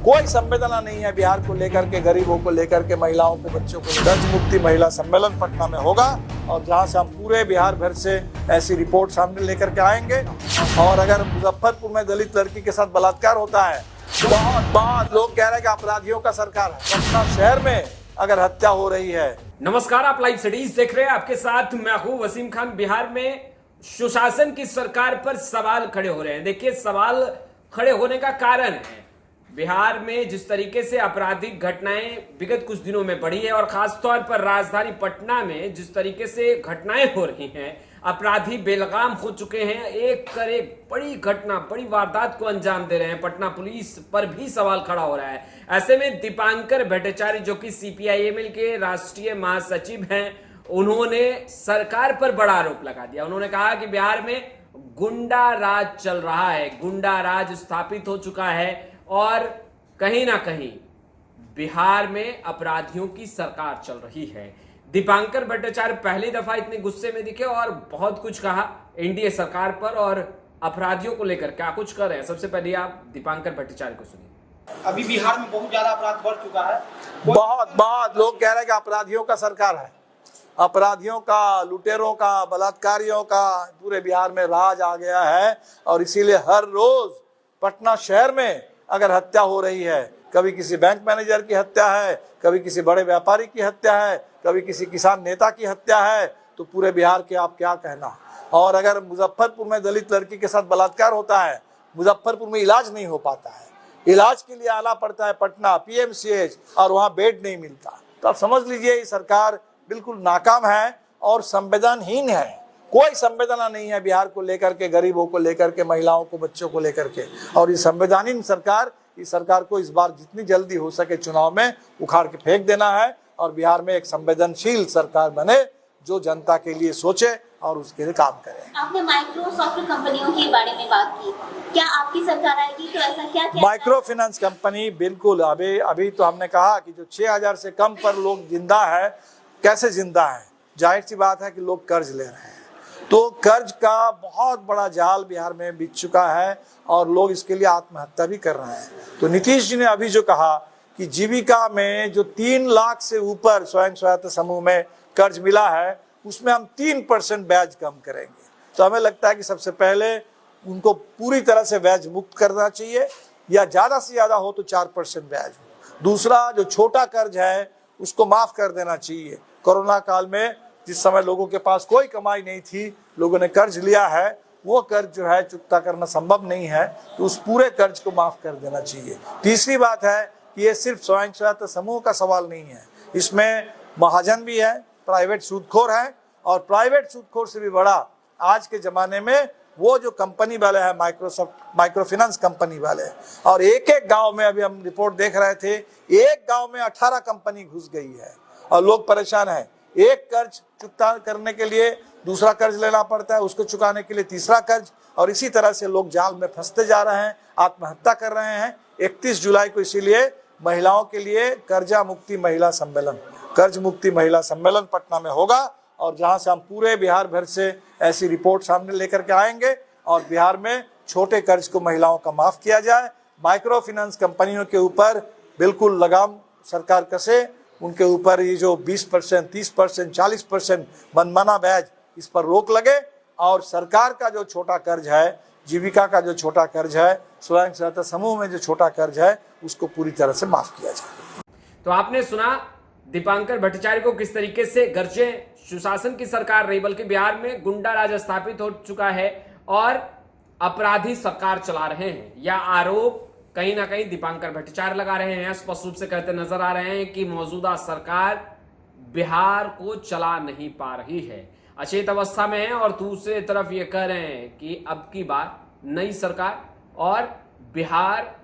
कोई संवेदना नहीं है बिहार को लेकर के, गरीबों को लेकर के, महिलाओं को, बच्चों को। कर्ज मुक्ति महिला सम्मेलन पटना में होगा और जहां से हम पूरे बिहार भर से ऐसी रिपोर्ट सामने लेकर के आएंगे। और अगर मुजफ्फरपुर में दलित लड़की के साथ बलात्कार होता है, बहुत लोग कह रहे हैं कि अपराधियों का सरकार है। पटना शहर में अगर हत्या हो रही है। नमस्कार, आप लाइव स्टडीज देख रहे हैं। आपके साथ मैं हूं वसीम खान। बिहार में सुशासन की सरकार पर सवाल खड़े हो रहे हैं। देखिए, सवाल खड़े होने का कारण है बिहार में जिस तरीके से आपराधिक घटनाएं विगत कुछ दिनों में बढ़ी है और खासतौर पर राजधानी पटना में जिस तरीके से घटनाएं हो रही हैं, अपराधी बेलगाम हो चुके हैं, एक कर एक बड़ी घटना, बड़ी वारदात को अंजाम दे रहे हैं। पटना पुलिस पर भी सवाल खड़ा हो रहा है। ऐसे में दीपांकर भट्टाचार्य, जो कि सीपीआईएमएल के राष्ट्रीय महासचिव हैं, उन्होंने सरकार पर बड़ा आरोप लगा दिया। उन्होंने कहा कि बिहार में गुंडा राज चल रहा है, गुंडा राज स्थापित हो चुका है और कहीं ना कहीं बिहार में अपराधियों की सरकार चल रही है। दीपांकर भट्टाचार्य पहली दफा इतने गुस्से में दिखे और बहुत कुछ कहा एनडीए सरकार पर और अपराधियों को लेकर क्या कुछ कर रहे हैं। सबसे पहले आप दीपांकर भट्टाचार्य को सुनिए। अभी बिहार में बहुत ज्यादा अपराध बढ़ चुका है। बहुत लोग कह रहे हैं कि अपराधियों का सरकार है, अपराधियों का, लुटेरों का, बलात्कारियों का पूरे बिहार में राज आ गया है। और इसीलिए हर रोज पटना शहर में अगर हत्या हो रही है, कभी किसी बैंक मैनेजर की हत्या है, कभी किसी बड़े व्यापारी की हत्या है, कभी किसी किसान नेता की हत्या है, तो पूरे बिहार के आप क्या कहना। और अगर मुजफ्फरपुर में दलित लड़की के साथ बलात्कार होता है, मुजफ्फरपुर में इलाज नहीं हो पाता है, इलाज के लिए आना पड़ता है पटना पीएमसीएच और वहाँ बेड नहीं मिलता, तो आप समझ लीजिए ये सरकार बिल्कुल नाकाम है और संवेदनहीन है। कोई संवेदना नहीं है बिहार को लेकर के, गरीबों को लेकर के, महिलाओं को, बच्चों को लेकर के। और ये संवैधानिक सरकार, इस सरकार को इस बार जितनी जल्दी हो सके चुनाव में उखाड़ के फेंक देना है और बिहार में एक संवेदनशील सरकार बने जो जनता के लिए सोचे और उसके लिए काम करे। आपने माइक्रोसॉफ्ट कंपनियों के बारे में बात की, क्या आपकी सरकार आएगी तो ऐसा क्या माइक्रो फाइनेंस कंपनी बिल्कुल अभी तो हमने कहा कि जो 6000 से कम पर लोग जिंदा है, कैसे जिंदा है, जाहिर सी बात है कि लोग कर्ज ले रहे हैं। तो कर्ज का बहुत बड़ा जाल बिहार में बिछ चुका है और लोग इसके लिए आत्महत्या भी कर रहे हैं। तो नीतीश जी ने अभी जो कहा कि जीविका में जो 3 लाख से ऊपर स्वयं सहायता समूह में कर्ज मिला है, उसमें हम 3% ब्याज कम करेंगे। तो हमें लगता है कि सबसे पहले उनको पूरी तरह से ब्याज मुक्त करना चाहिए या ज्यादा से ज्यादा हो तो 4% ब्याज हो। दूसरा, जो छोटा कर्ज है उसको माफ कर देना चाहिए। कोरोना काल में जिस समय लोगों के पास कोई कमाई नहीं थी, लोगों ने कर्ज लिया है, वो कर्ज जो है चुकता करना संभव नहीं है, तो उस पूरे कर्ज को माफ कर देना चाहिए। तीसरी बात है कि ये सिर्फ स्वयं सहायता समूह का सवाल नहीं है, इसमें महाजन भी है, प्राइवेट सूदखोर है और प्राइवेट सूदखोर से भी बड़ा आज के जमाने में वो जो कंपनी वाले हैं, माइक्रो फाइनेंस कंपनी वाले। और एक एक गांव में, अभी हम रिपोर्ट देख रहे थे, एक गांव में 18 कंपनी घुस गई है और लोग परेशान हैं। एक कर्ज चुकता करने के लिए दूसरा कर्ज लेना पड़ता है, उसको चुकाने के लिए तीसरा कर्ज, और इसी तरह से लोग जाल में फंसते जा रहे हैं, आत्महत्या कर रहे हैं। 31 जुलाई को इसीलिए महिलाओं के लिए कर्जा मुक्ति महिला सम्मेलन, कर्ज मुक्ति महिला सम्मेलन पटना में होगा और जहां से हम पूरे बिहार भर से ऐसी रिपोर्ट सामने लेकर के आएंगे और बिहार में छोटे कर्ज को महिलाओं का माफ किया जाए। माइक्रो फाइनेंस कंपनियों के ऊपर बिल्कुल लगाम सरकार कसे, उनके ऊपर ये जो 20%, 30%, 40% मनमाना ब्याज, इस पर रोक लगे और सरकार का जो छोटा कर्ज है, जीविका का जो छोटा कर्ज है, स्वयं सहायता समूह में जो छोटा कर्ज है, उसको पूरी तरह से माफ किया जाए। तो आपने सुना दीपांकर भट्टाचार्य को किस तरीके से गर्जे सुशासन की सरकार रही, बल्कि बिहार में गुंडा राज स्थापित हो चुका है और अपराधी सरकार चला रहे हैं। यह आरोप कहीं ना कहीं दीपांकर भट्टाचार्य लगा रहे हैं, स्पष्ट रूप से कहते नजर आ रहे हैं कि मौजूदा सरकार बिहार को चला नहीं पा रही है, अचेत अवस्था में है। और दूसरी तरफ ये कह रहे हैं कि अब की बार नई सरकार और बिहार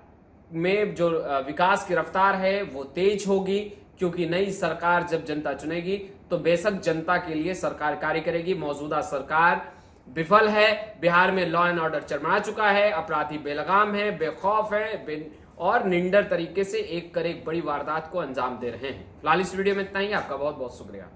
में जो विकास की रफ्तार है वो तेज होगी, क्योंकि नई सरकार जब जनता चुनेगी तो बेशक जनता के लिए सरकार कार्य करेगी। मौजूदा सरकार विफल है, बिहार में लॉ एंड ऑर्डर चरमरा चुका है, अपराधी बेलगाम है, बेखौफ है और निंडर तरीके से एक कर एक बड़ी वारदात को अंजाम दे रहे हैं। फिलहाल इस वीडियो में इतना ही। आपका बहुत बहुत शुक्रिया।